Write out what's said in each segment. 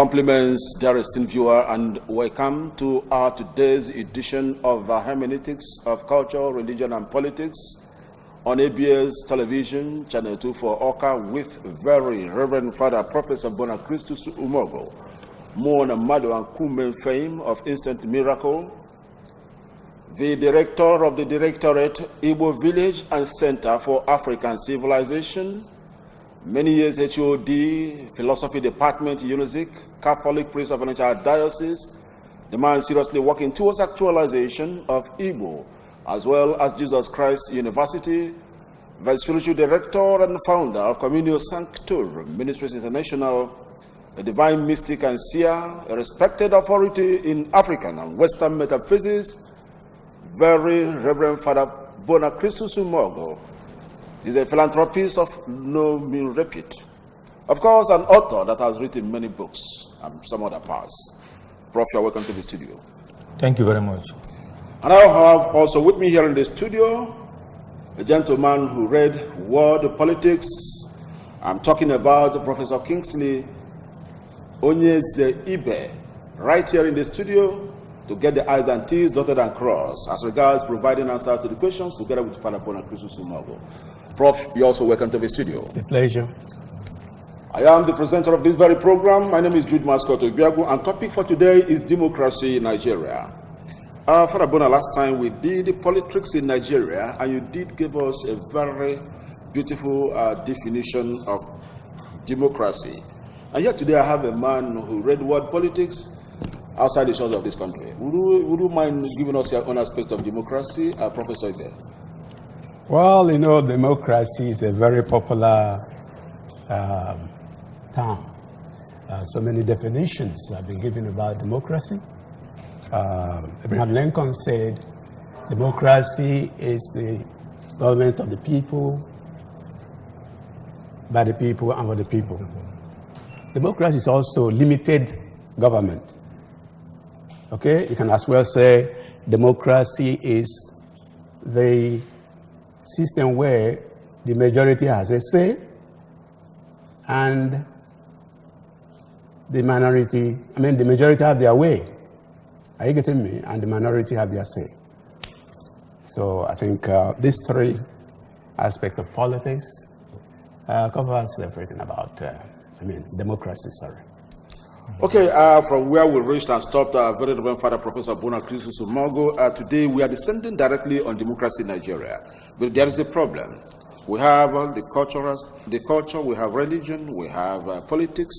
Compliments, dear esteemed viewer, and welcome to our today's edition of Hermeneutics of Culture, Religion, and Politics on ABS Television, Channel 2 for Oka, with very Reverend Father Professor Bonacristus Umogo, Mona Mado and Kumen fame of Instant Miracle, the Director of the Directorate, Igbo Village and Center for African Civilization, many years HOD, Philosophy Department, UNIZIC, Catholic priest of an entire diocese, the man seriously working towards actualization of Igbo, as well as Jesus Christ University, the spiritual director and founder of COMMUNIO SANCTORUM Ministries International, a divine mystic and seer, a respected authority in African and Western metaphysics, very Reverend Father Bonacristus Umogo. He's a philanthropist of no mean repute. Of course, an author that has written many books and some other parts. Prof, you're welcome to the studio. Thank you very much. And I have also with me here in the studio a gentleman who read World Politics. I'm talking about Professor Kingsley Onyeze Ibe, right here in the studio, to get the I's and T's dotted and crossed as regards providing answers to the questions together with Father Bonacristus Umogo. Prof, you're also welcome to the studio. It's a pleasure. I am the presenter of this very program. My name is Jude Mascot Obiagu, and topic for today is democracy in Nigeria. Father Bona, last time we did politics in Nigeria, and you did give us a very beautiful definition of democracy. And yet today I have a man who read world politics outside the shores of this country. Would you mind giving us your own aspect of democracy, Professor Ibe? Well, you know, democracy is a very popular term. So many definitions have been given about democracy. Abraham Lincoln said, democracy is the government of the people, by the people, and for the people. Democracy is also limited government. Okay, you can as well say democracy is the system where the majority has a say and the majority have their way. Are you getting me? And the minority have their say. So I think these three aspects of politics covers everything about, democracy, sorry. Okay, from where we reached and stopped, very Reverend Father Professor Bonacristus Umogo, today we are descending directly on democracy in Nigeria. But there is a problem. We have the culture, we have religion, we have politics,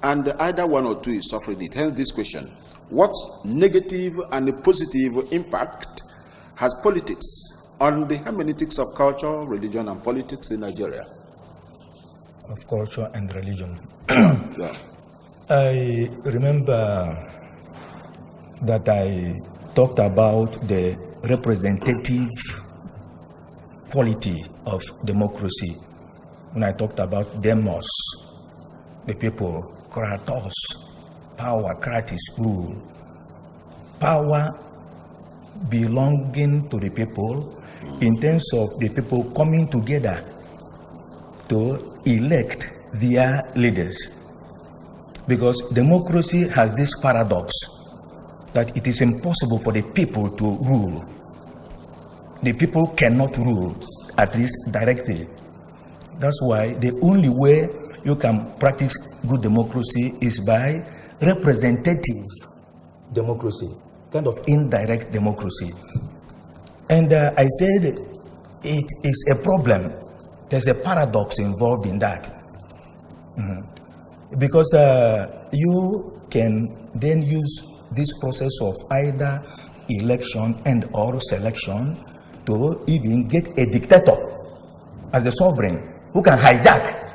and either one or two is suffering it. Hence this question: what negative and positive impact has politics on the hermeneutics of culture, religion, and politics in Nigeria? Of culture and religion. Yeah. I remember that I talked about the representative quality of democracy when I talked about demos, the people, kratos, power, kratis, rule. Power belonging to the people in terms of the people coming together to elect their leaders. Because democracy has this paradox that it is impossible for the people to rule. The people cannot rule, at least directly. That's why the only way you can practice good democracy is by representative democracy, kind of indirect democracy. And I said it is a problem. There's a paradox involved in that. Because you can then use this process of either election and or selection to even get a dictator as a sovereign who can hijack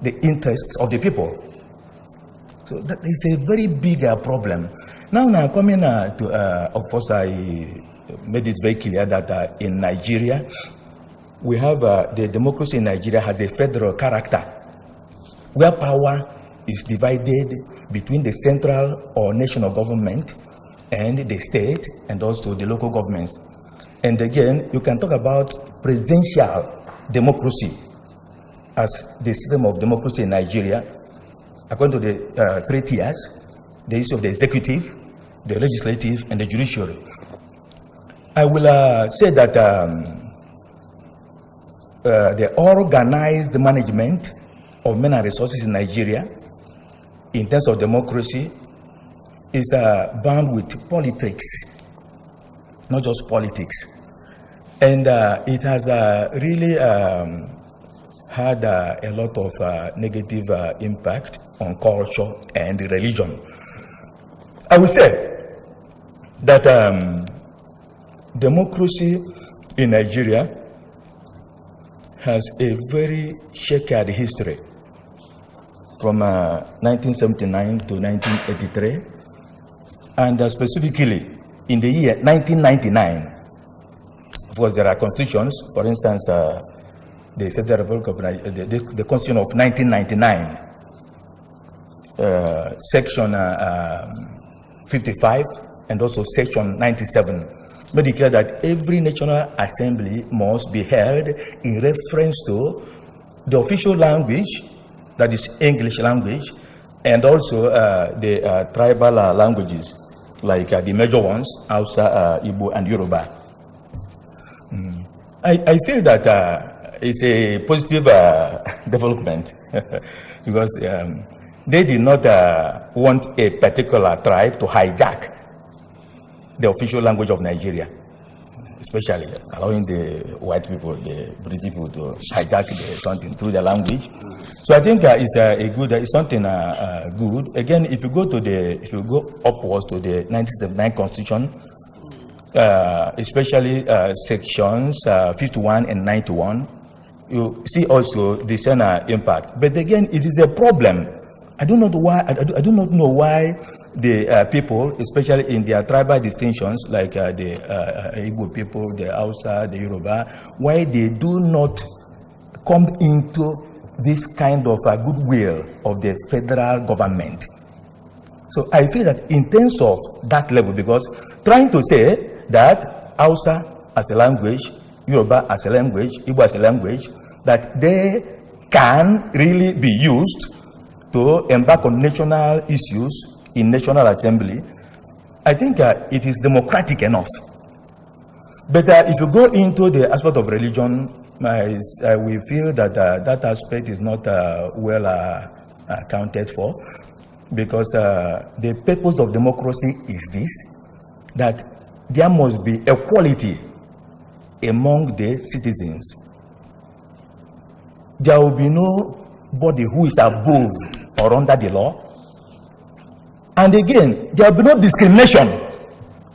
the interests of the people. So that is a very big problem. Now coming to, of course, I made it very clear that in Nigeria, we have the democracy in Nigeria has a federal character, where power is divided between the central or national government and the state and also the local governments. And again, you can talk about presidential democracy as the system of democracy in Nigeria. according to the 3 tiers, the issue of the executive, the legislative, and the judiciary. I will say that the organized management of men and resources in Nigeria, in terms of democracy, is bound with politics, not just politics. And it has really had a lot of negative impact on culture and religion. I would say that democracy in Nigeria has a very checkered history from 1979 to 1983, and specifically in the year 1999. Of course, there are constitutions, for instance, the Federal Republic of Nigeria, the Constitution of 1999, Section 55, and also Section 97, made it clear that every National Assembly must be held in reference to the official language, that is English language, and also the tribal languages, like the major ones, Hausa, Igbo, and Yoruba. I feel that it's a positive development because they did not want a particular tribe to hijack the official language of Nigeria, especially allowing the white people, the British people, to hijack something through the language. So I think it's something good. Again, if you go upwards to the 1979 Constitution, especially sections 51 and 91, you see also the same impact. But again, it is a problem. I do not know why the people, especially in their tribal distinctions, like the Igbo people, the Hausa, the Yoruba, why they do not come into this kind of goodwill of the federal government. So I feel that in terms of that level, because trying to say that Hausa as a language, Yoruba as a language, Igbo as a language, that they can really be used to embark on national issues in National Assembly, I think it is democratic enough. But if you go into the aspect of religion, we feel that that aspect is not well accounted for, because the purpose of democracy is this, that there must be equality among the citizens. There will be nobody who is above or under the law. And again, there will be no discrimination,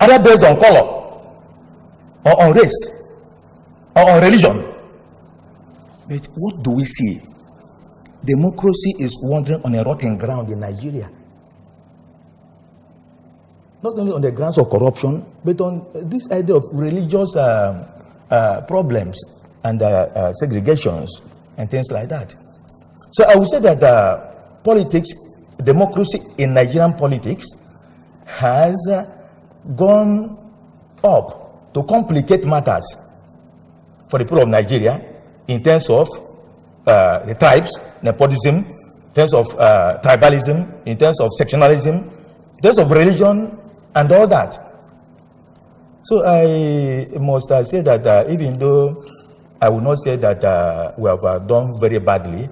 either based on color, or on race, or on religion. But what do we see? Democracy is wandering on a rotten ground in Nigeria. Not only on the grounds of corruption, but on this idea of religious problems and segregations and things like that. So I would say that politics, democracy in Nigerian politics has gone up to complicate matters for the people of Nigeria in terms of the tribes, nepotism, in terms of tribalism, in terms of sectionalism, in terms of religion, and all that. So I must say that even though I will not say that we have done very badly,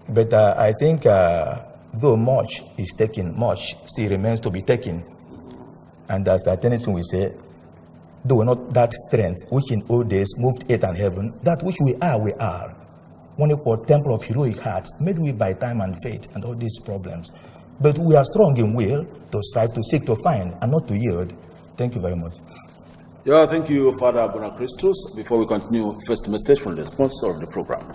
but I think though much is taken, much still remains to be taken. And as Tennyson will say, though not that strength which in old days moved earth and heaven, that which we are. One equal temple of heroic hearts, made we by time and faith and all these problems. But we are strong in will to strive, to seek, to find, and not to yield. Thank you very much. Yeah, thank you, Father Bonacristus. Before we continue, first message from the sponsor of the program.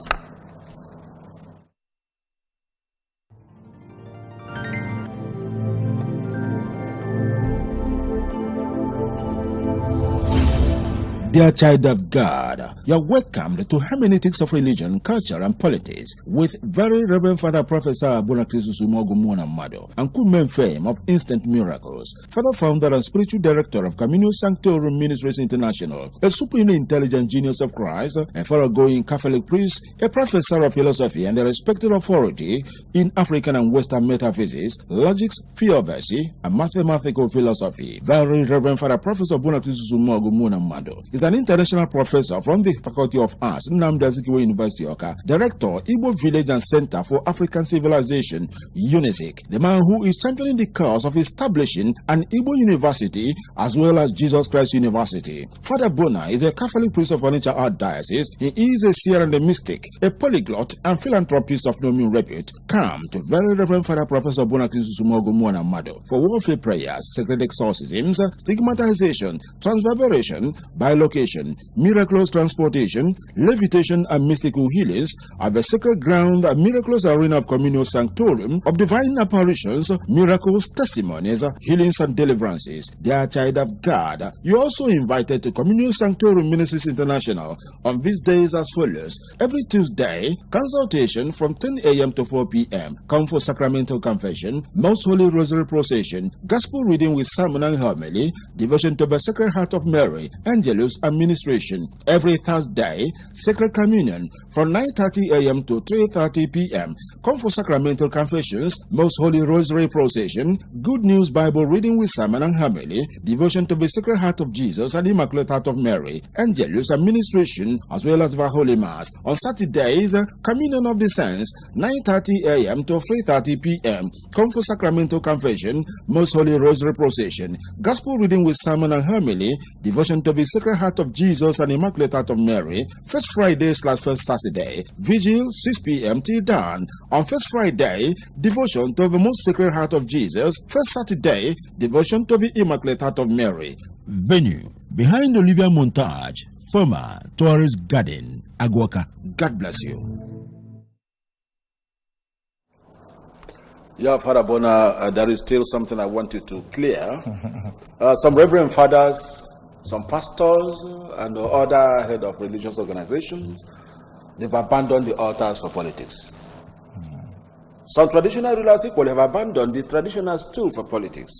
Dear child of God, you are welcomed to Hermeneutics of Religion, Culture and Politics with Very Reverend Father Professor Bonakrisus Umogumuna Mado and Kumen Fame of Instant Miracles, Father Founder and Spiritual Director of COMMUNIO SANCTORUM Ministries International, a supremely intelligent genius of Christ, a thoroughgoing Catholic priest, a professor of philosophy and a respected authority in African and Western metaphysics, logics, theodicy, and mathematical philosophy. Very Reverend Father Professor Bonakrisus Umogumuna Mado is an international professor from the Faculty of Arts, Nnamdi University, Oka, Director, Igbo Village and Center for African Civilization, UNISIC, the man who is championing the cause of establishing an Igbo University as well as Jesus Christ University. Father Bona is a Catholic priest of Onitsha Archdiocese. He is a seer and a mystic, a polyglot and philanthropist of no mean repute. Come to Very Reverend Father Professor Bonakrisus Umogumuna Mado for warfare prayers, sacred exorcisms, stigmatization, transverbation, bilocation, miraculous transportation, levitation and mystical healings at the sacred ground and miraculous arena of COMMUNIO SANCTORUM of divine apparitions, miracles, testimonies, healings and deliverances. Dear child of God, you are also invited to COMMUNIO SANCTORUM Ministries International on these days as follows. Every Tuesday, consultation from 10 a.m. to 4 p.m. Come for sacramental confession, Most Holy Rosary Procession, Gospel reading with sermon and homily, devotion to the Sacred Heart of Mary, Angelus administration. Every Thursday, Sacred Communion from 9:30 a.m. to 3:30 p.m. Come for sacramental confessions, Most Holy Rosary Procession, Good News Bible reading with sermon and homily, devotion to the Sacred Heart of Jesus and Immaculate Heart of Mary, Angelus administration, as well as the Holy Mass. On Saturdays, Communion of the Saints, 9:30 a.m. to 3:30 p.m. Come for sacramental confession, Most Holy Rosary Procession, Gospel reading with sermon and homily, devotion to the Sacred Heart of Jesus and Immaculate Heart of Mary. First Friday / First Saturday, Vigil 6 p.m. till dawn. On First Friday, devotion to the Most Sacred Heart of Jesus. First Saturday, devotion to the Immaculate Heart of Mary. Venue behind Olivia Montage, former Tourist Garden, Agwaka. God bless you. Yeah, Father Bona, there is still something I want you to clear. Some reverend fathers, some pastors, and other head of religious organizations, they've abandoned the altars for politics. Some traditional rulers equally have abandoned the traditional stool for politics.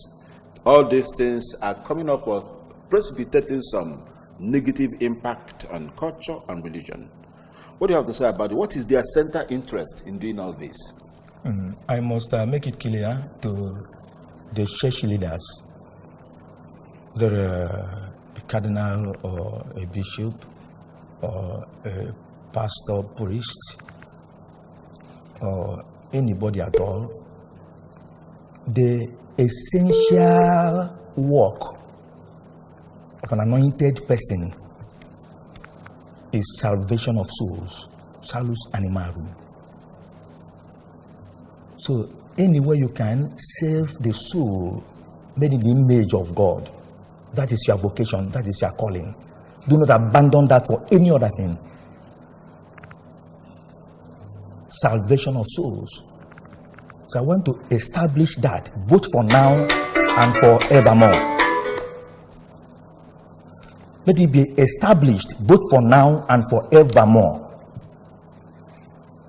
All these things are coming up or precipitating some negative impact on culture and religion. What do you have to say about it? What is their center interest in doing all this? I must make it clear to the church leaders, whether a cardinal or a bishop or a pastor, priest, or anybody at all, the essential work of an anointed person is salvation of souls, salus animarum. So anywhere you can save the soul made in the image of God, that is your vocation, that is your calling. Do not abandon that for any other thing. Salvation of souls. So I want to establish that both for now and forevermore. Let it be established both for now and forevermore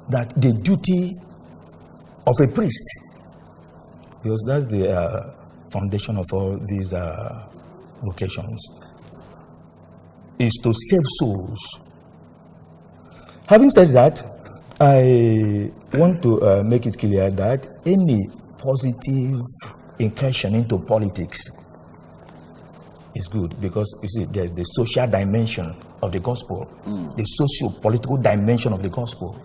that the duty of a priest, because that's the foundation of all these vocations, is to save souls. Having said that, I want to make it clear that any positive incursion into politics is good, because you see, there's the social dimension of the gospel, the socio-political dimension of the gospel.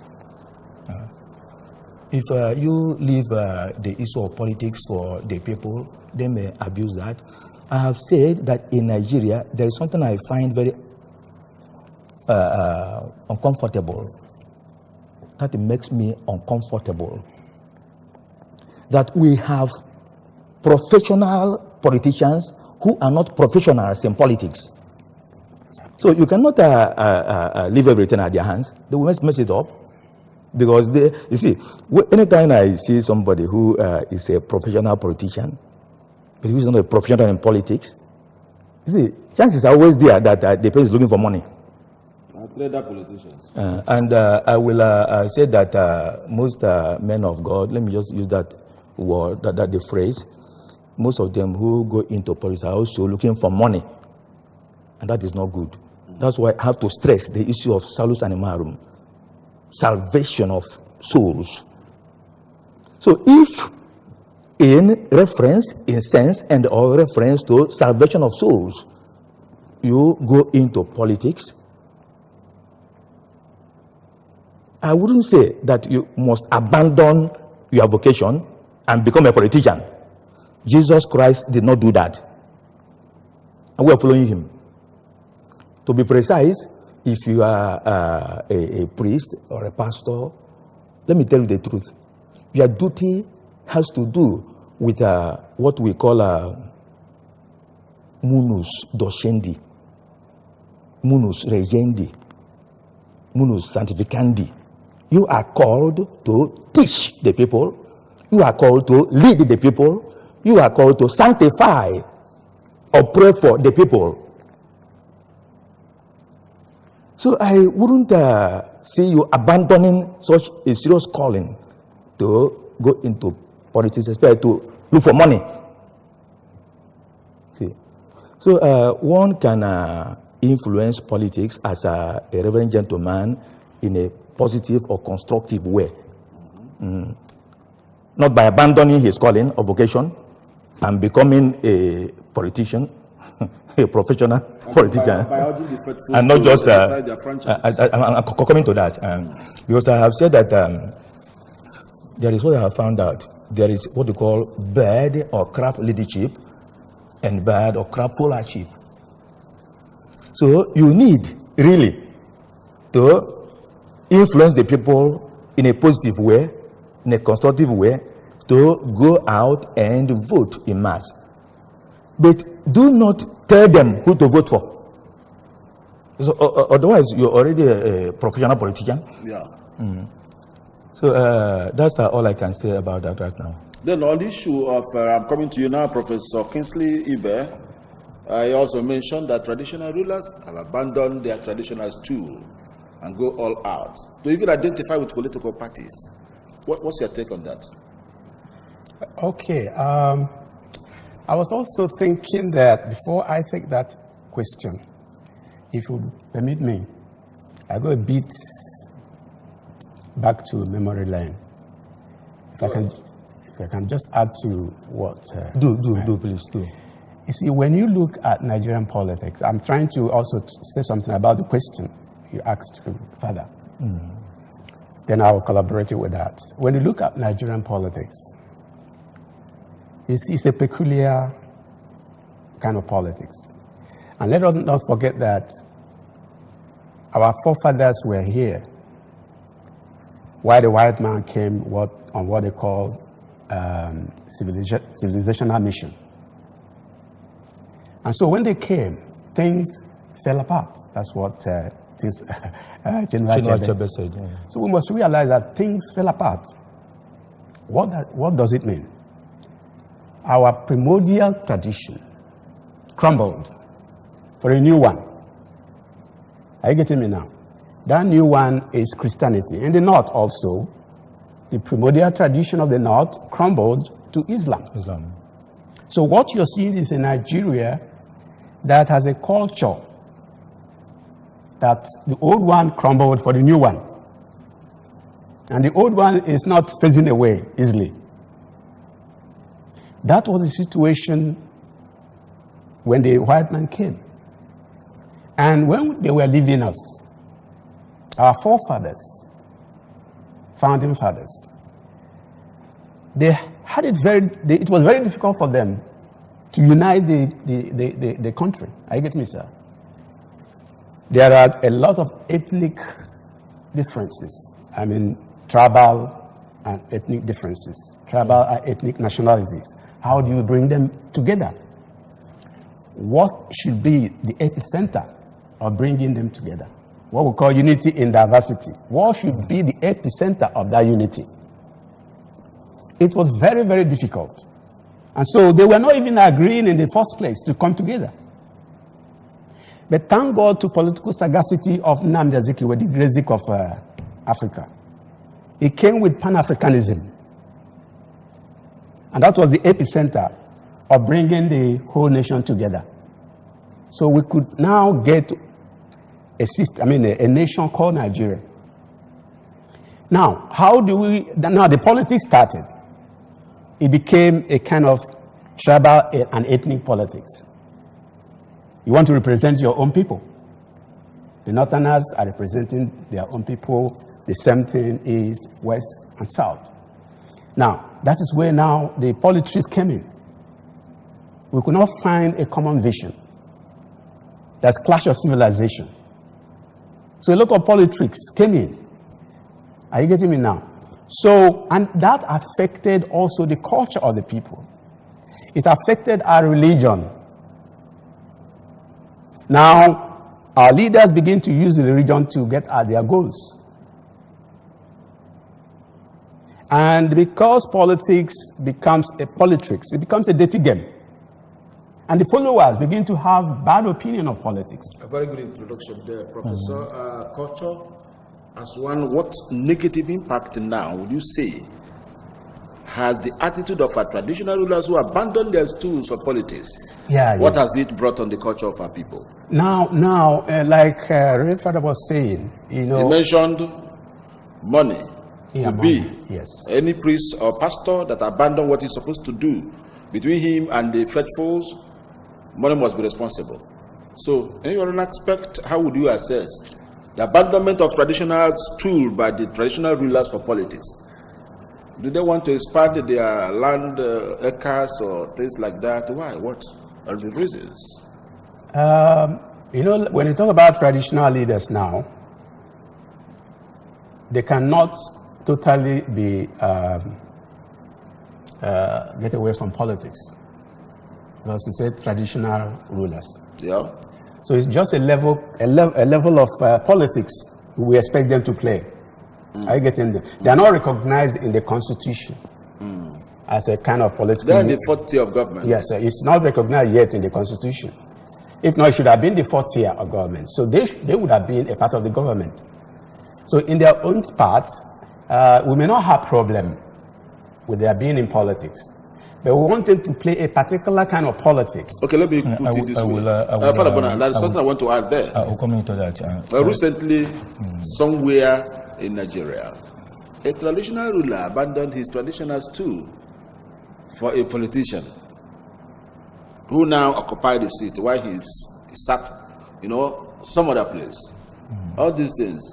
If you leave the issue of politics for the people, they may abuse that. I have said that in Nigeria, there is something I find very uncomfortable. That makes me uncomfortable. That we have professional politicians who are not professionals in politics. So you cannot leave everything at their hands. They will mess it up. Because they, you see, anytime I see somebody who is a professional politician, but who is not a professional in politics, You see, chances are always there that the person is looking for money. Trader politicians. And I will say that most men of God, let me just use that word, that the phrase, most of them who go into politics are also looking for money. And that is not good. That's why I have to stress the issue of salus animarum, salvation of souls. So if in reference, in sense, and or reference to salvation of souls, you go into politics, I wouldn't say that you must abandon your vocation and become a politician. Jesus Christ did not do that. And we are following him. To be precise, if you are a priest or a pastor, let me tell you the truth. Your duty has to do with what we call munus docenti, munus regendi, munus sanctificandi. You are called to teach the people. You are called to lead the people. You are called to sanctify or pray for the people. So I wouldn't see you abandoning such a serious calling to go into politics, especially to look for money. See, so one can influence politics as a reverend gentleman in a positive or constructive way. Not by abandoning his calling or vocation and becoming a politician, a professional politician, and not just I'm coming to that because I have said that there is what I have found out. There is what we call bad or crap leadership and bad or crap followership. So you need really to influence the people in a positive way, in a constructive way, to go out and vote in mass. But do not tell them who to vote for. So, otherwise, you're already a professional politician. Yeah. So that's all I can say about that right now. Then on the issue of, I'm coming to you now, Professor Kingsley Ibe, I also mentioned that traditional rulers have abandoned their traditional tool and go all out to even identify with political parties. What's your take on that? Okay. I was also thinking that before I take that question, if you would permit me, I go a bit back to memory lane. If I can just add to what... Do, please, do. You see, when you look at Nigerian politics, I'm trying to also say something about the question you asked Father. Then I will collaborate with that. When you look at Nigerian politics, you see it's a peculiar kind of politics. And let us not forget that our forefathers were here while the white man came on what they call civilizational mission. And so when they came, things fell apart. That's what General Chebe said. Yeah. So we must realize that things fell apart. What does it mean? Our primordial tradition crumbled for a new one. Are you getting me now? That new one is Christianity. In the North also, the primordial tradition of the North crumbled to Islam. So what you're seeing is a Nigeria that has a culture that the old one crumbled for the new one. And the old one is not phasing away easily. That was the situation when the white man came. And when they were leaving us, our forefathers, founding fathers, they had it was very difficult for them to unite the country. Are you getting me, sir? There are a lot of ethnic differences. I mean, tribal and ethnic differences, tribal and ethnic nationalities. How do you bring them together? What should be the epicenter of bringing them together? What we call unity in diversity. What should be the epicenter of that unity? It was very, very difficult. And so they were not even agreeing in the first place to come together. But thank God to political sagacity of Nnamdi Azikiwe, the great Zik of Africa. He came with Pan-Africanism. And that was the epicenter of bringing the whole nation together. So we could now get a nation called Nigeria. Now, now the politics started. It became a kind of tribal and ethnic politics. You want to represent your own people. The Northerners are representing their own people. The same thing East, West, and South. Now, that is where now the politics came in. We could not find a common vision. There's clash of civilization. So a lot of politics came in. Are you getting me now? So, and that affected also the culture of the people. It affected our religion. Now, our leaders begin to use the religion to get at their goals. And because politics becomes it becomes a dirty game. And the followers begin to have bad opinion of politics. A very good introduction there, Professor. Culture as one, what negative impact now would you say has the attitude of our traditional rulers who abandoned their tools for politics? What has it brought on the culture of our people? Now, like Reverend Father was saying, you know, he mentioned money. Yes. Any priest or pastor that abandoned what he's supposed to do between him and the faithfuls, money must be responsible. So, in your own aspect, how would you assess the abandonment of traditional tool by the traditional rulers for politics? Do they want to expand their land acres or things like that? Why? What are the reasons? You know, when you talk about traditional leaders now, they cannot totally be get away from politics, because you said traditional rulers. Yeah. So it's just a level of politics we expect them to play. Are you getting them? They are not recognized in the Constitution as a kind of political. They're in the fourth tier of government. Yes, sir. It's not recognized yet in the Constitution. If not, it should have been the fourth tier of government. So they would have been a part of the government. So in their own part, we may not have problem with their being in politics, but we want them to play a particular kind of politics. Okay, let me put it this way. Father Bona, there's something I want to add there. I'll come into that. Recently, somewhere in Nigeria, a traditional ruler abandoned his traditional stool for a politician who now occupied the seat while he sat, some other place. All these things.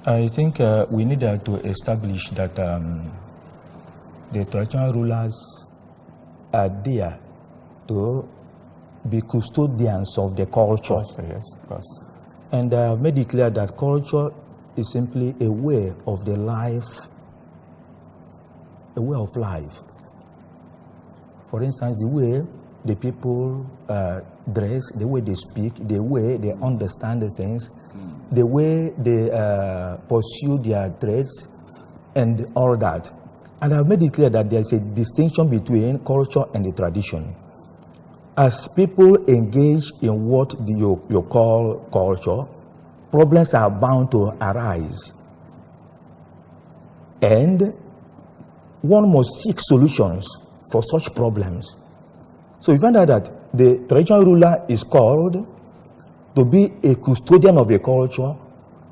I think we need to establish that the traditional rulers are there to be custodians of the culture. Yes, of course. And made it clear that culture is simply a way of the life, a way of life. For instance, the way the people dress, the way they speak, the way they understand the things, the way they pursue their trades, and all that. And I've made it clear that there's a distinction between culture and the tradition. As people engage in what you call culture, problems are bound to arise. And one must seek solutions for such problems. So you find out that the traditional ruler is called to be a custodian of the culture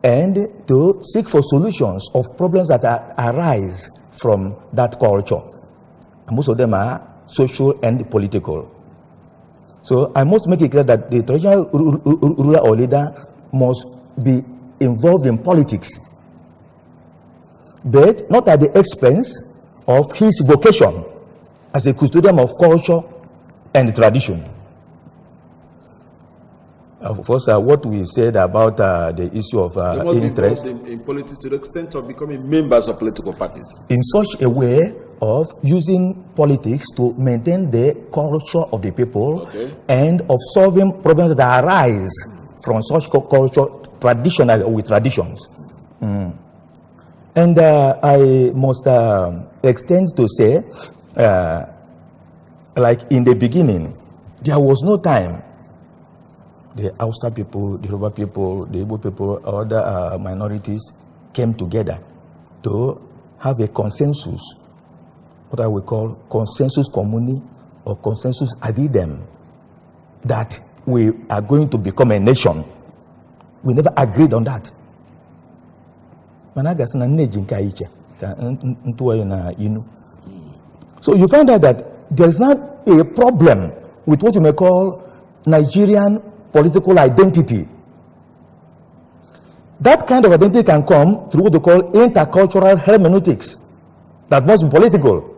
and to seek for solutions of problems that arise from that culture. And most of them are social and political. So I must make it clear that the traditional ruler or leader must be involved in politics, but not at the expense of his vocation as a custodian of culture and tradition. Of course, what we said about the issue of interest in politics to the extent of becoming members of political parties, in such a way of using politics to maintain the culture of the people, and of solving problems that arise from such culture, traditional or with traditions. And I must extend to say, like in the beginning, there was no time the Hausa people, the Yoruba people, the Igbo people, other minorities came together to have a consensus, what I would call consensus communi or consensus adidem, that we are going to become a nation. We never agreed on that. So you find out that there is not a problem with what you may call Nigerian political identity. That kind of identity can come through what they call intercultural hermeneutics that must be political.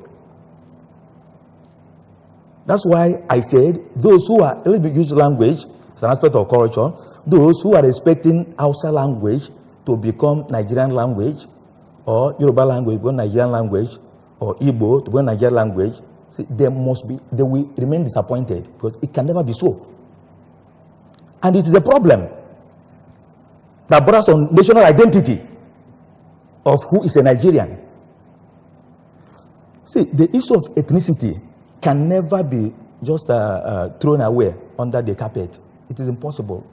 That's why I said those who are, let me use language as an aspect of culture, those who are expecting Hausa language to become Nigerian language, or Yoruba language to become Nigerian language, or Igbo to become Nigerian language, see, they will remain disappointed because it can never be so. And it is a problem that borders on national identity of who is a Nigerian. See, the issue of ethnicity can never be just thrown away under the carpet. It is impossible.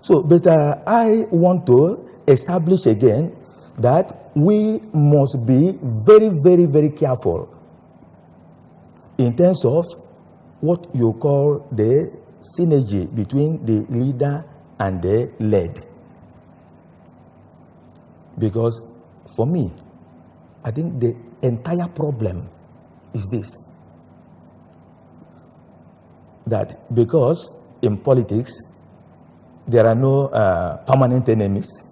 So, but I want to establish again that we must be very, very, very careful in terms of what you call the synergy between the leader and the led. Because for me, I think the entire problem is this, that because in politics there are no permanent enemies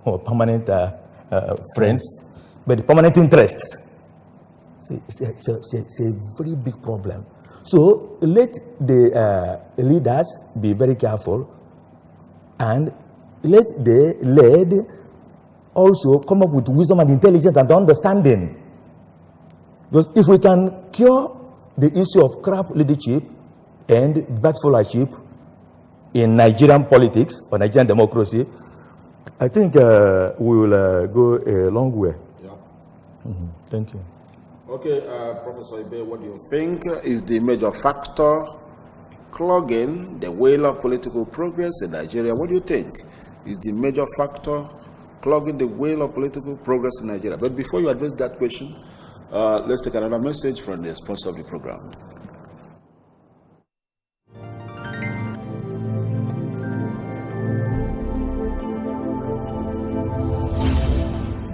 or permanent friends, but permanent interests. It's a very big problem. So let the leaders be very careful, and let the led also come up with wisdom and intelligence and understanding. Because if we can cure the issue of corrupt leadership and bad followership in Nigerian politics or Nigerian democracy, I think we will go a long way. Yeah. Mm-hmm. Thank you. Okay, Professor Ibe, what do you think is the major factor clogging the wheel of political progress in Nigeria? What do you think is the major factor clogging the wheel of political progress in Nigeria? But before you address that question, let's take another message from the sponsor of the program.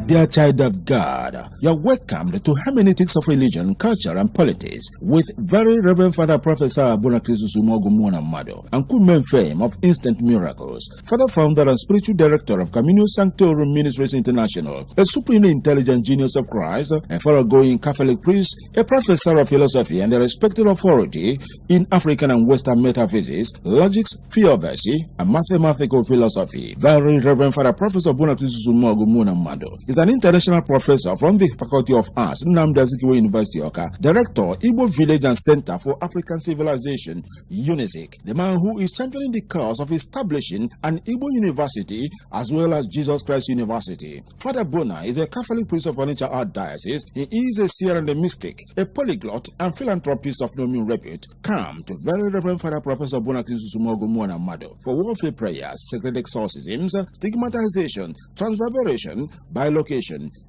Dear child of God, you are welcomed to Hermeneutics of Religion, Culture and Politics with Very Reverend Father Professor Bonakrisus Ogumwona Mado and COMMUNIO fame of Instant Miracles, Father Founder and Spiritual Director of COMMUNIO SANCTORUM Ministries International, a supremely intelligent genius of Christ, a thoroughgoing Catholic priest, a professor of philosophy and a respected authority in African and Western metaphysics, logics, theodicy, and mathematical philosophy. Very Reverend Father Professor Bonakrisus Ogumwona Mado is an international professor from the Faculty of Arts, Nnamdi Azikiwe University, Oka, Director, Igbo Village and Center for African Civilization, UNISIC, the man who is championing the cause of establishing an Igbo University as well as Jesus Christ University. Father Bona is a Catholic priest of Onitsha Archdiocese. He is a seer and a mystic, a polyglot and philanthropist of no mean repute. Come to Very Reverend Father Professor Bonakrisus Ogumwona Mado for warfare prayers, sacred exorcisms, stigmatization, transverbation, bilocation,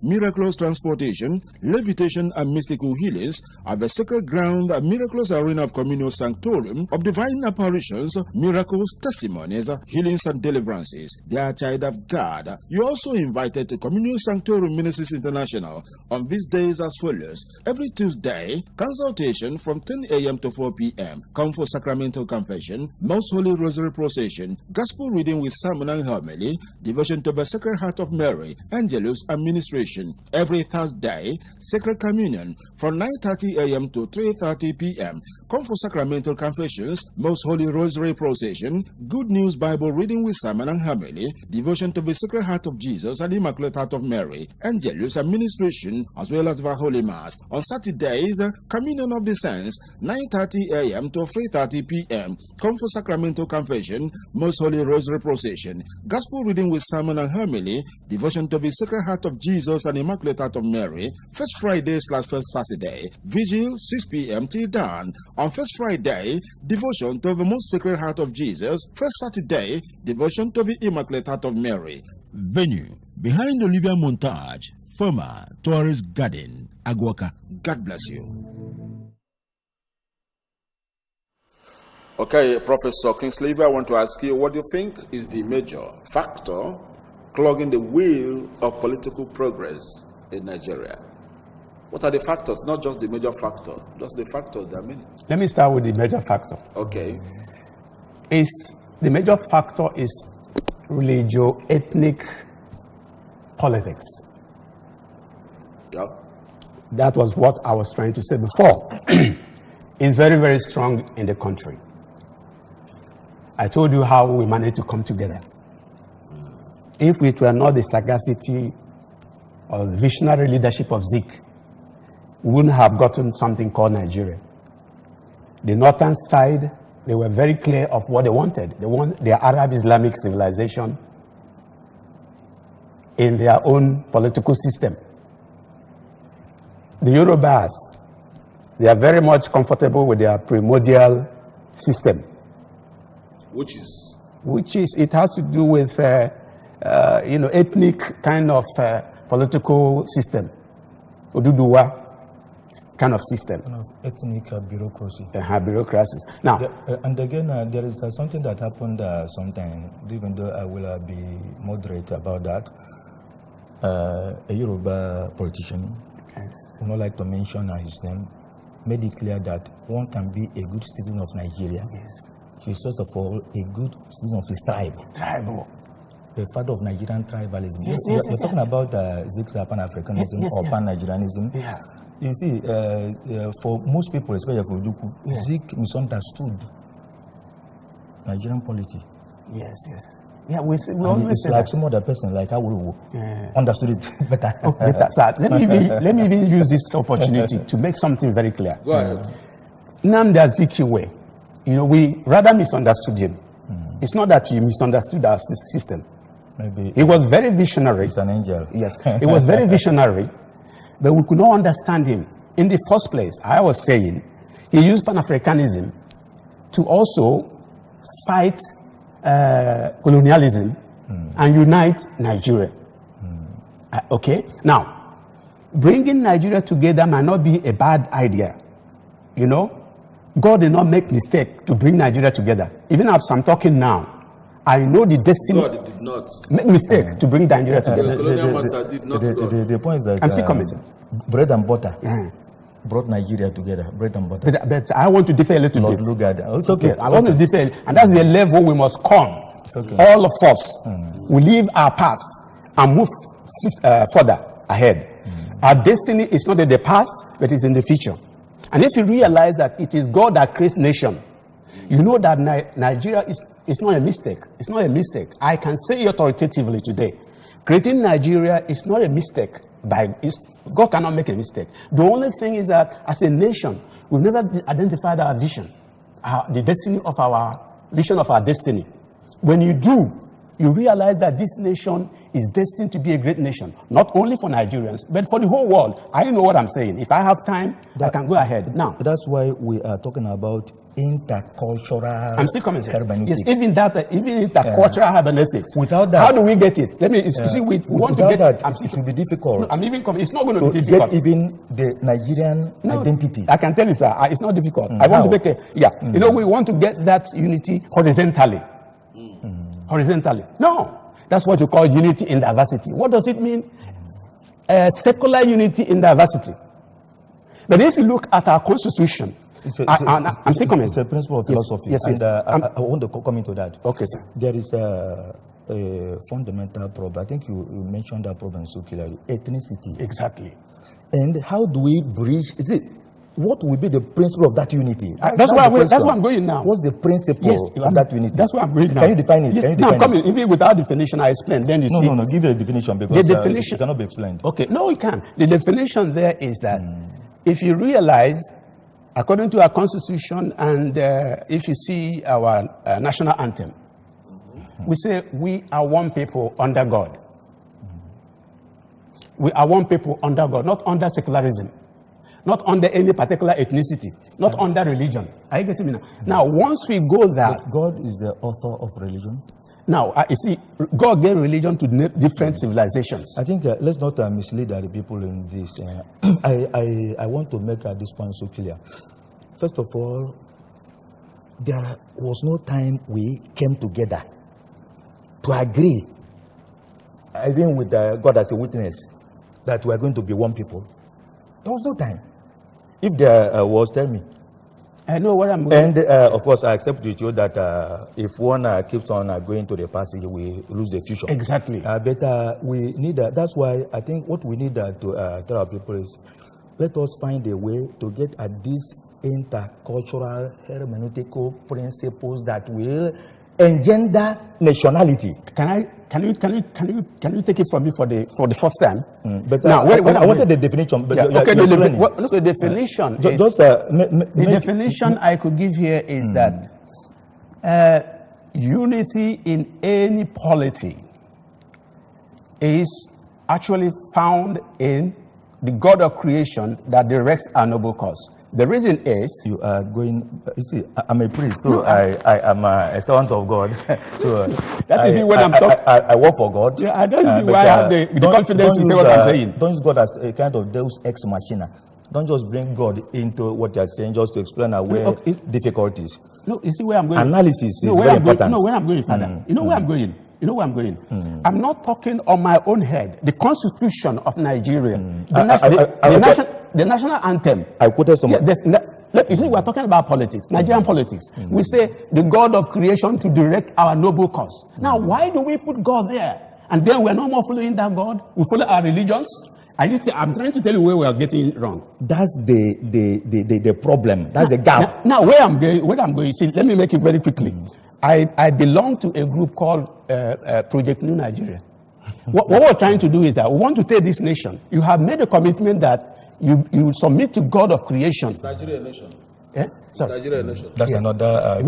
miraculous transportation, levitation, and mystical healings at the sacred ground, a miraculous arena of COMMUNIO SANCTORUM of divine apparitions, miracles, testimonies, healings, and deliverances. Dear child of God, you are also invited to COMMUNIO SANCTORUM Ministries International on these days as follows. Every Tuesday, consultation from 10 a.m. to 4 p.m. Come for sacramental confession, Most Holy Rosary procession, gospel reading with sermon and homily, devotion to the Sacred Heart of Mary, Angelus, administration. Every Thursday, Sacred Communion from 9:30 a.m. to 3:30 p.m. Come for sacramental confessions, Most Holy Rosary procession, Good News Bible reading with sermon and homily, devotion to the Sacred Heart of Jesus and Immaculate Heart of Mary, Angelus administration, as well as the Holy Mass. On Saturdays, Communion of the Saints, 9:30 a.m. to 3:30 p.m. Come for sacramental confession, Most Holy Rosary procession, Gospel reading with sermon and homily, devotion to the Sacred Heart Heart of Jesus and Immaculate Heart of Mary, first Friday/first Saturday, vigil 6 p.m. till dawn. On first Friday, devotion to the Most Sacred Heart of Jesus. First Saturday, devotion to the Immaculate Heart of Mary. Venue, behind Olivia Montage, former Tourist Garden, Aguaka. God bless you. Okay, Professor Kingsley, I want to ask you, what do you think is the major factor clogging the wheel of political progress in Nigeria? What are the factors? Not just the major factor, just the factors that are many. Let me start with the major factor. Okay. The major factor is religio-ethnic politics. Yeah. That was what I was trying to say before. It's very, very strong in the country. I told you how we managed to come together. If it were not the sagacity or visionary leadership of Zik, we wouldn't have gotten something called Nigeria. The northern side, they were very clear of what they wanted. They want their Arab Islamic civilization in their own political system. The Yorubas, they are very much comfortable with their primordial system. Which is, it has to do with, ethnic kind of political system. Oduduwa kind of system. Kind of ethnic bureaucracy. Bureaucracies. Now, and again, there is something that happened sometime, even though I will be moderate about that. A Yoruba politician, I would not like to mention his name, made it clear that one can be a good citizen of Nigeria. Yes. He's first of all a good citizen of his tribe. Tribal. The father of Nigerian tribalism. Yes, you're talking about Zik's Pan-Africanism or Pan-Nigerianism. Yeah. You see, for most people, especially for Uduku, Zik misunderstood Nigerian polity. Yes. Yeah, we it's like some other person, like Awolowo, understood it better. Better. So let me even use this opportunity to make something very clear. go ahead. Nnamdi Azikiwe, we rather misunderstood him. It's not that he misunderstood our system. Maybe he was very visionary. He's an angel. Yes, he was very visionary, but we could not understand him. In the first place, I was saying, he used Pan-Africanism to also fight colonialism and unite Nigeria. Okay? Now, bringing Nigeria together might not be a bad idea. God did not make mistake to bring Nigeria together. Even as I'm talking now, I know the destiny. God did not make mistake to bring Nigeria together. The colonial master did not. The point is that I'm still coming. Bread and butter brought Nigeria together. Bread and butter. But I want to differ a little bit. Look at that. It's okay. I want to differ, and that's the level we must come. Okay. All of us, we leave our past and move further ahead. Our destiny is not in the past, but it's in the future. And if you realize that it is God that creates nation, you know that Nigeria is not a mistake. It's not a mistake. I can say authoritatively today, creating Nigeria is not a mistake. God cannot make a mistake. The only thing is that as a nation, we've never identified our vision, the destiny of our vision of our destiny. When you do, you realize that this nation is destined to be a great nation, not only for Nigerians, but for the whole world. I know what I'm saying. If I have time, I can go ahead. Now, that's why we are talking about intercultural. I'm still coming. Hermeneutics. Yes, even intercultural hermeneutics. Without that, how do we get it? Let me. You see, we want to get that. It will be difficult. No, I'm even coming. It's not going to be difficult. Get even the Nigerian identity. I can tell you, sir. It's not difficult. I want to make we want to get that unity horizontally. Horizontally. No. That's what you call unity in diversity. What does it mean? Secular unity in diversity. But if you look at our constitution, I'm still coming. It's a principle of philosophy. Yes. And I want to come into that. Okay, sir. There is a fundamental problem. I think you mentioned that problem so clearly. Ethnicity. Exactly. And how do we bridge? What will be the principle of that unity? That's where I'm going now. What's the principle of that unity? That's where I'm going now. Can you define it? Yes. Now, come in. Even without definition, I explain. Then you see. No. Give it a definition because the definition it cannot be explained. Okay. No, it can. The definition there is that if you realize, according to our constitution, and if you see our national anthem, we say we are one people under God. We are one people under God, not under secularism, not under any particular ethnicity, not under religion. Are you getting me now? Now, once we go there... But God is the author of religion. Now, you see, God gave religion to different civilizations. I think let's not mislead the people in this. I want to make this point so clear. First of all, there was no time we came together to agree, even with God as a witness, that we are going to be one people. There was no time. If there was, tell me. I know what I'm going. And of course, I accept with you that if one keeps on going to the passage, we lose the future. Exactly. But we need that's why I think what we need to tell our people is, let us find a way to get at these intercultural hermeneutical principles that will engender nationality. Can you take it from me for the first time? But now, I wanted the definition. But okay, the definition. The definition I could give here is that unity in any polity is actually found in the God of creation that directs our noble cause. The reason is... You are going... You see, I'm a priest, so I am a servant of God. So that is when I'm talking... I work for God. Yeah, that's why I have the confidence to say what I'm saying. Don't use God as a kind of Deus ex machina. Don't just bring God into what you're saying just to explain away difficulties. No, you see where I'm going? Analysis is very important. Where I'm going, Father. You know where I'm going? You know where I'm going? I'm not talking on my own head. The Constitution of Nigeria, the national anthem. I quoted someone. You see, we're talking about politics, Nigerian politics. We say the God of creation to direct our noble cause. Now, why do we put God there? And then we're no more following that God. We follow our religions. I'm trying to tell you where we are getting it wrong. That's the problem. That's the gap. Now, where I'm going, see, let me make it very quickly. I belong to a group called Project New Nigeria. What we're trying to do is that we want to take this nation. You have made a commitment that you submit to God of creation. Is Nigeria a nation? Yeah? Is Nigeria a nation? That's another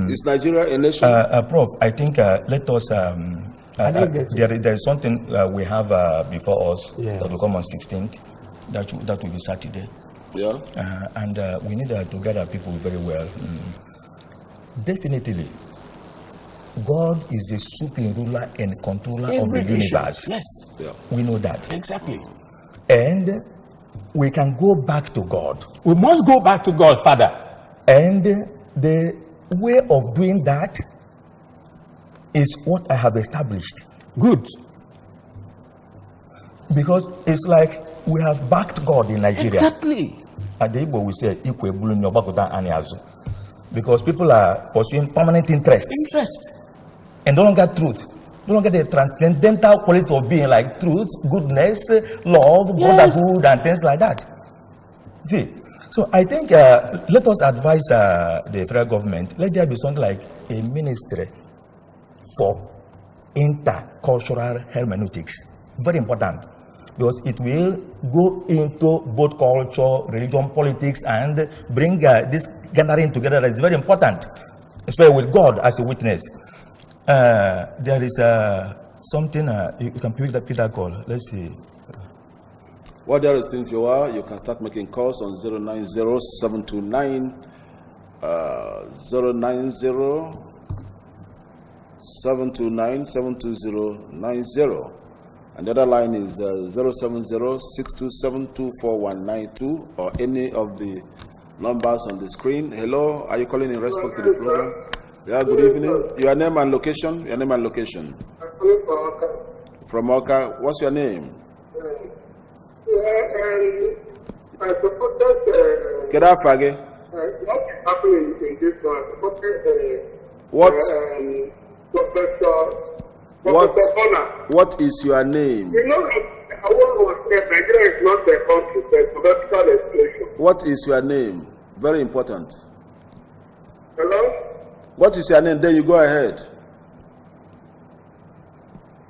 Is Nigeria a nation? Prof, I think let us... there is something we have before us that will come on 16th. That will be Saturday. Yeah. And we need to gather people very well. Definitely, God is the supreme ruler and controller of the universe. Yes. Yeah. We know that. Exactly. And we can go back to God. We must go back to God, Father. And the way of doing that is what I have established. Good. Because it's like we have backed God in Nigeria. Exactly. At the Igbo we say, because people are pursuing permanent interest. And no longer truth. No longer the transcendental quality of being like truth, goodness, love, brotherhood, and things like that. See, so I think let us advise the federal government, let there be something like a ministry for intercultural hermeneutics. Very important. Because it will go into both culture, religion, politics, and bring this gathering together. That is very important, especially with God as a witness. There is something you can pick that call. Let's see. What there is, if you are, you can start making calls on 090-729 090-729-72090. And the other line is 070-627-24192, or any of the numbers on the screen. Hello, are you calling in respect to the program? Yeah, good evening. Your name and location? Your name and location. From Oka. What's your name? I suppose that Kedafage. what is happening in this one? What is your name? You know, I want to say Nigeria is not the country, it's a political explosion. What is your name? Very important. Hello? What is your name? Then you go ahead.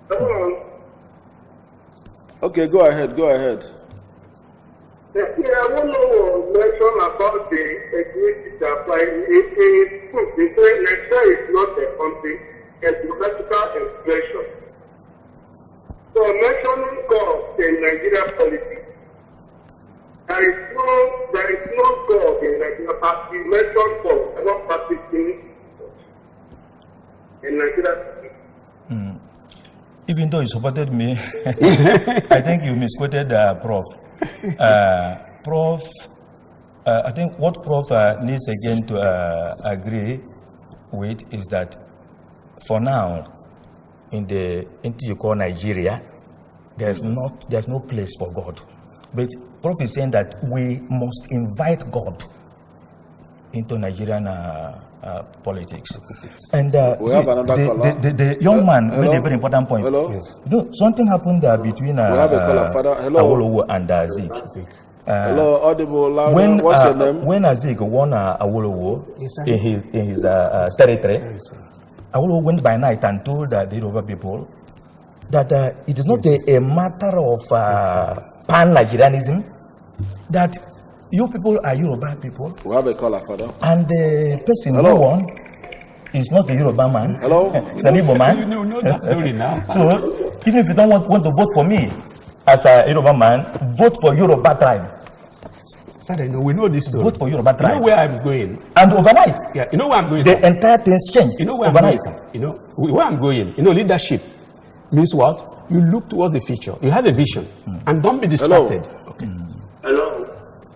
Hello? Okay, go ahead, go ahead. Yeah, I want to mention about the ethnicity that apply. It is true. They say Nigeria is not a country, it's a political expression. So So mentioning God in Nigerian politics, there is no God in Nigerian party mentioned for not practicing in Nigerian politics. Even though you supported me, I think you misquoted Prof. I think what Prof needs again to agree with is that for now, in the entity you call Nigeria, there's no place for God. But Prof is saying that we must invite God into Nigerian politics. And we have another caller. The young man made a very important point. Hello? Yes. You know, something happened between we have a caller, Father. Hello? Awolowo and Zeke. Hello, audible, louder. What's your name? When Zeke won Awolowo in his territory, Awolowo went by night and told the Yoruba people that it is not a matter of pan-Nigerianism, that you people are Yoruba people. We have a caller, Father. And the person who won is not a Yoruba man. Hello? It's an Igbo man. You know that story now. So, even if you don't want to vote for me as a Yoruba man, vote for Yoruba tribe. Father, we know this story. Vote for Yoruba tribe. You know where I'm going? And overnight. Yeah, you know where I'm going? The entire thing's changed. You know where overnight. I'm going? You know where I'm going? You know, leadership means what? You look towards the future. You have a vision. And don't be distracted. Hello? Okay. Hello?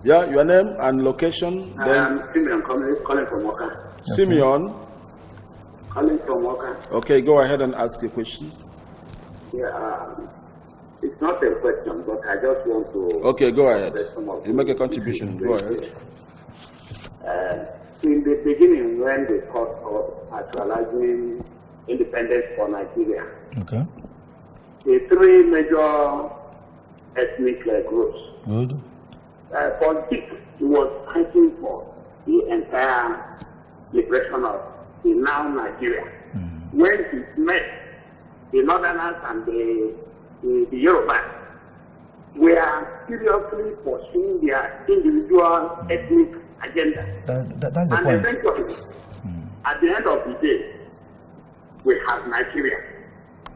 Yeah, your name and location. I'm Simeon calling from Oka. Simeon. Calling from Oka. Okay, go ahead and ask a question. Yeah, it's not a question, but I just want to... Okay, go ahead. You make a contribution. Go ahead. In the beginning, when they talked of actualizing independence for Nigeria, Okay. the three major ethnic groups, Good. for it was fighting for the entire liberation of the now Nigeria. When it met the Northerners and the Yorubas, were seriously pursuing their individual ethnic agenda. That's the And point. eventually, at the end of the day, we have Nigeria.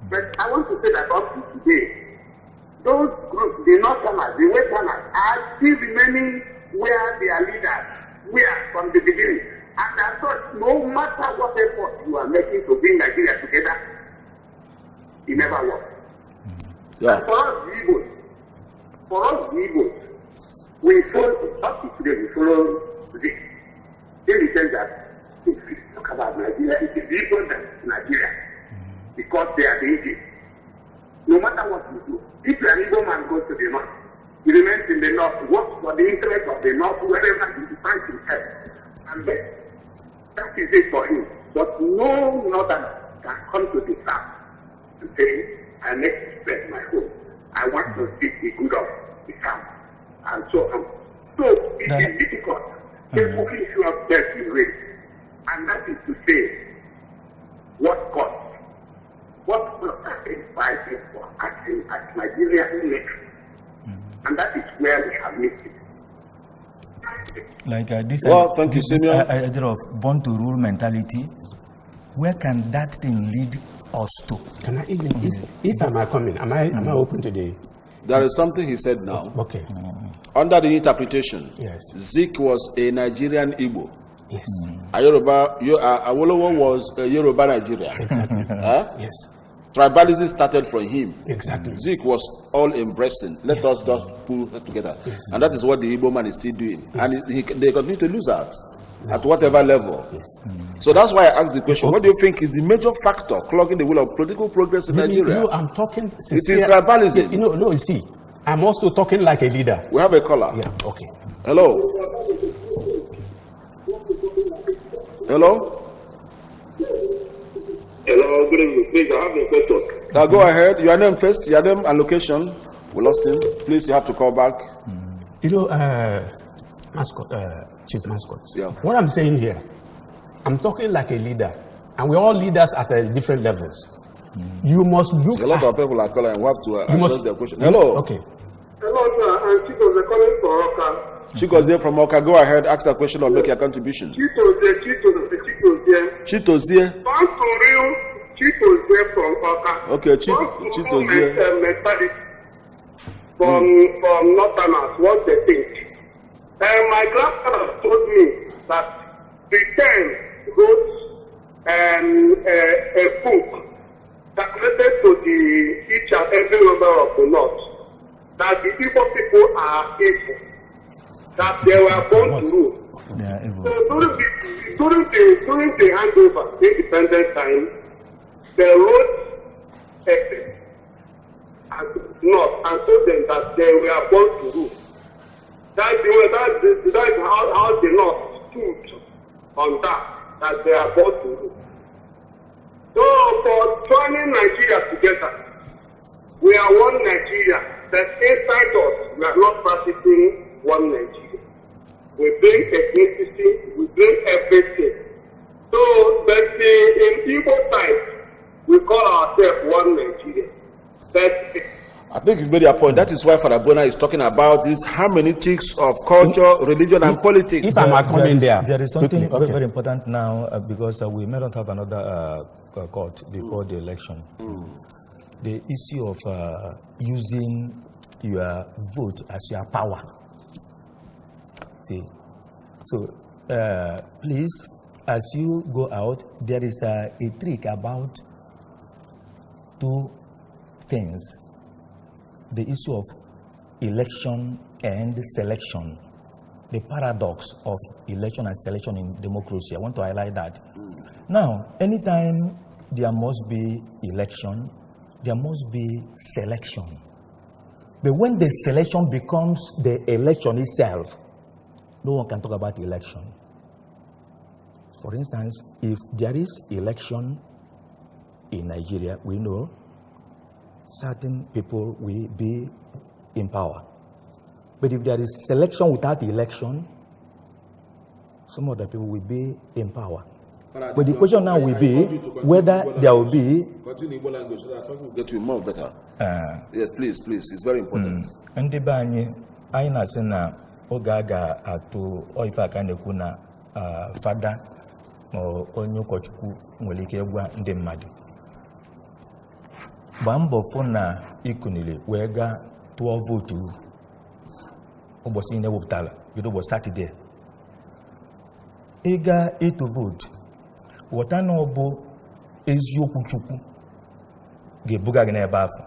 But I want to say that up to today, those groups, the Northerners, the Westerners, are still remaining where their leaders were from the beginning. And as such, no matter what effort you are making to bring Nigeria together, it never works. Yeah. And for us, the Igbos, we follow, up to today, we follow this. In the sense that if we talk about Nigeria, it is equal to Nigeria. Because they are the Indians. No matter what you do, if you are an Igbo man goes to the north, he remains in the north, works for the interest of the north, wherever he finds himself. And then, that is it for him. But no northerner can come to the south and say, I make respect my home. I want to see the good of the south. And so on. So it is difficult. The only issue of death is raised. And that is to say, what cost? What are they fighting for acting as Nigerian nation? And that is where we have missed it. Like this, Well, thank you, Simeon. This idea of born to rule mentality, where can that thing lead us to? Can I even, if I might come in, am I open today? There is something he said now. Okay. Under the interpretation, Yes. Zeke was a Nigerian Igbo. Yes. Awolowo was a Yoruba Nigerian. Exactly. Yes. Tribalism started from him. Exactly. Zeke was all embracing. Let us just pull it together. Yes. And that is what the Igbo man is still doing. And they continue to lose out at whatever level. So that's why I asked the question, what do you think is the major factor clogging the wheel of political progress in Nigeria? You know, I'm talking... It is tribalism. You see, I'm also talking like a leader. We have a caller. Yeah, okay. Hello? Hello? Hello, good evening. Please, I have a question. Now go ahead. Your name first, your name and location. We lost him. Please, you have to call back. You know, Chief Mascot. Yeah. What I'm saying here, I'm talking like a leader. And we're all leaders at different levels. You must look A lot of people are calling and we have to address their question. Hello? Okay. Hello, sir. I'm Chico, calling for Oka. Chikozie from Oka, go ahead, ask a question or make your contribution. Chitozie. Chitozie. Chitozie from Oka. Okay, Chitozie. Mentality from Northerners, what they think. My grandfather told me that Britain wrote a book calculated to each and every member of the North, that the Igbo people are evil, that they were born to rule. Yeah, So during the handover, independent time, they wrote a North and told them that they were born to rule. That's how the North stood on that they are born to rule. So for joining Nigeria together, we are one Nigeria, but inside us, we are not practicing one Nigeria. We bring ethnicity, we bring everything. So, but in Igbo side, we call ourselves one Nigeria. I think you've made your point. That is why Father Bona is talking about these hermeneutics of culture, religion, and politics. If I'm coming there. There is something very important now because we may not have another court before the election. The issue of using your vote as your power. See, so please, as you go out, there is a trick about two things. The issue of election and selection, the paradox of election and selection in democracy. I want to highlight that. Now, anytime there must be election, there must be selection. But when the selection becomes the election itself, no one can talk about election. For instance, if there is election in Nigeria, we know certain people will be in power. But if there is selection without election, some other people will be in power. But the question now will be whether there will be... Continue Igbo language so that people get you more better. Yes, please, it's very important. Ndị be anyị na-asị na oge a ga-atụ ife aka na-ekwu na fada ma onye ụkọchukwu nwere ike gwa ndị mmadụ. Gbaa mbọ fụ na ikunile wee gaa tụọ vootu ụbọchị niile wepụtara bido ụbọchị Satọde. Ị gaa ịtụ vootu, ghọta na ọ bụ eziokwu Chukwu ga-ebuga gị n'ebe afọ.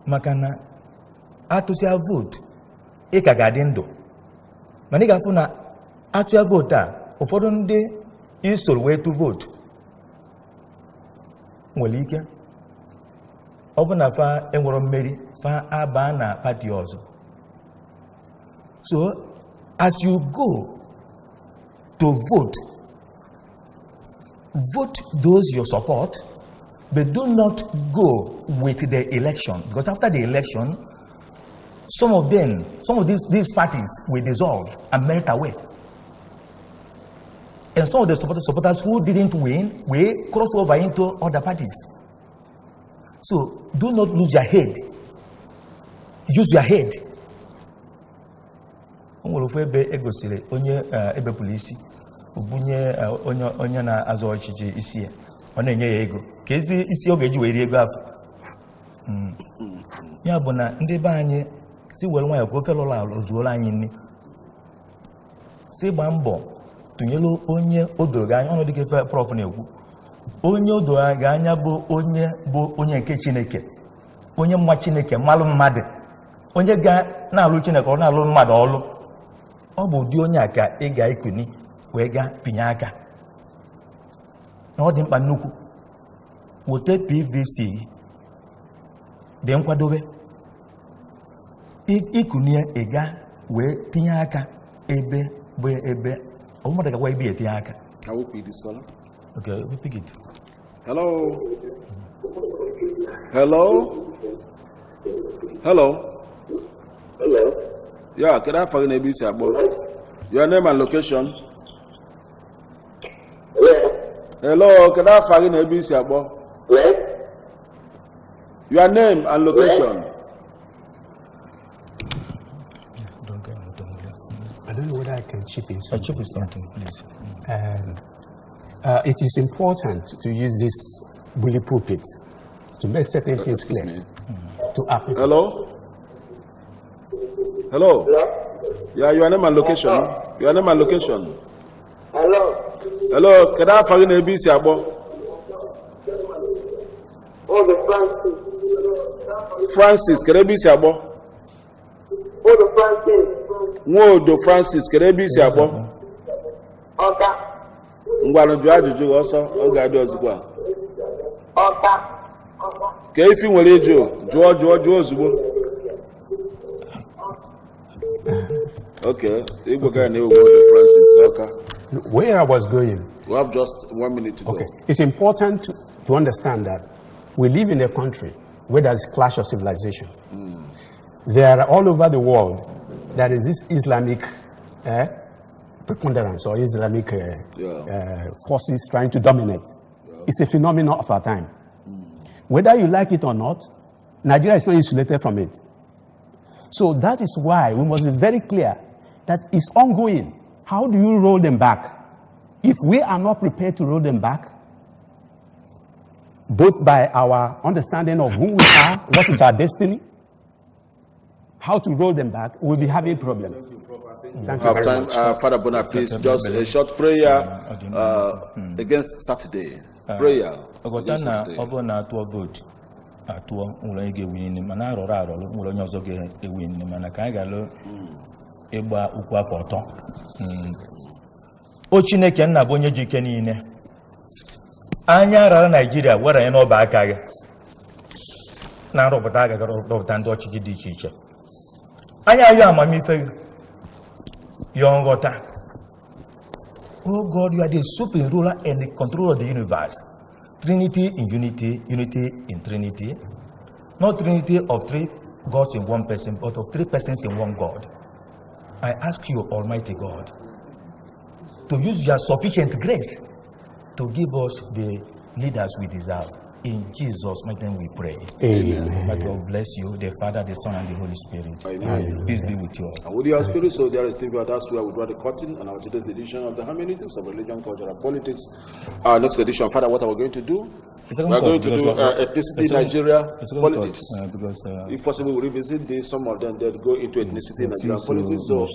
Maka na atụsịa vootu, ị ka ga-adị ndụ. Mana ị ga-afụ na atụya vootu a, ụfọdụ ndị isoro wee tụ vootu nwere ike ọ bụ na fa enwere mmeri, fa aba na pati ọzọ. So, as you go to vote those you support, but do not go with the election, because after the election, some of these parties will dissolve and melt away. And some of the supporters who didn't win will cross over into other parties. So do not lose your head. Use your head. Onye ebe polisi obunye onye na-azọ ọchịchị isi ọ na-enye ya ego ka ezi isi ọ ga-eji wee rie ego afọ. Ya bụ na ndị be anyị si were nwayọ ka ofe lụrụ ala ozuola anyị nne, si gbaa mbọ tụnyelu onye o doro gị anya. Ọnụ dịka efe prọf na-ekwu, onye o doro gị anya bụ onye nke Chineke, onye mma Chineke, mmalụ mmadụ, onye ga na-alụ Chineke ọ na-alụ mmadụ ọlụ. Ọ bụ ụdị onye a ka ị ga-ekuni wee ga pinye aka. Na ọ dị mkpa nnukwu wote PVC dị nkwadobe ikunie ịga wee tinye aka ebe bụ ebe ọmụmadụ gakwa ebe etinye aka. Can we pick this caller? Okay, we pick it. Hello. Yeah, can I find ABC about your name and location? Hello, can I find ABC about your name and location? I don't know whether I can chip in something. Chip in something, please. It is important to use this bully pulpit to make certain things clear to our people. Hello? Hello? Yeah, your name and location. Your name and location. Hello. Hello, can I find a BC abo? Oh, the Francis, can I be abo? Oh, the Francis. No, do Francis, can I be abo? Okay. Ngwano jwa ajụjụ ọsọ ọ ga-adị ozugbo a. Okay. Ka ifi nwere jụọ ozugbo. Okay, Igbo guy na Francis, okay. Where I was going. We have just 1 minute to go. It's important to understand that we live in a country where there's a clash of civilization. There are all over the world, there is this Islamic preponderance or Islamic forces trying to dominate. It's a phenomenon of our time. Whether you like it or not, Nigeria is not insulated from it. So that is why we must be very clear that it's ongoing. How do you roll them back? If we are not prepared to roll them back, both by our understanding of who we are, what is our destiny, how to roll them back, we'll be having problems. Thank you very much. Father Bona, please, just a short prayer against Saturday. Prayer against Saturday. O Chineke nna bụ onye ji ike niile. Anya rara Nigeria were ya n'ọba aka gị. Na-arụpụta rụpụta ndị ọchịchị dị iche iche. Anya ayọ amamife gị. Yọ nghọta. Oh God, you are the supreme ruler and the controller of the universe. Trinity in unity, unity in Trinity. Not Trinity of three gods in one person, but of three persons in one God. I ask you, Almighty God, to use your sufficient grace to give us the leaders we deserve. In Jesus' mighty name we pray. Amen. May God bless you, the Father, the Son, and the Holy Spirit. Amen. Peace be with you all. And with your spirit, so there is still that's where we draw the curtain on our today's edition of the Hermeneutics of Religion, Culture, and Politics. Our next edition, Father, what are we going to do? We are going to do ethnicity, Nigeria, politics. If possible, we revisit some of them that go into ethnicity, Nigerian politics. So,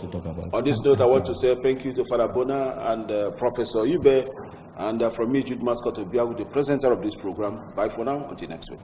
on this note, I want to say thank you to Father Bona and Professor Ibe, and from me, Jude Mascot, to be the presenter of this program. Bye for now, until next week.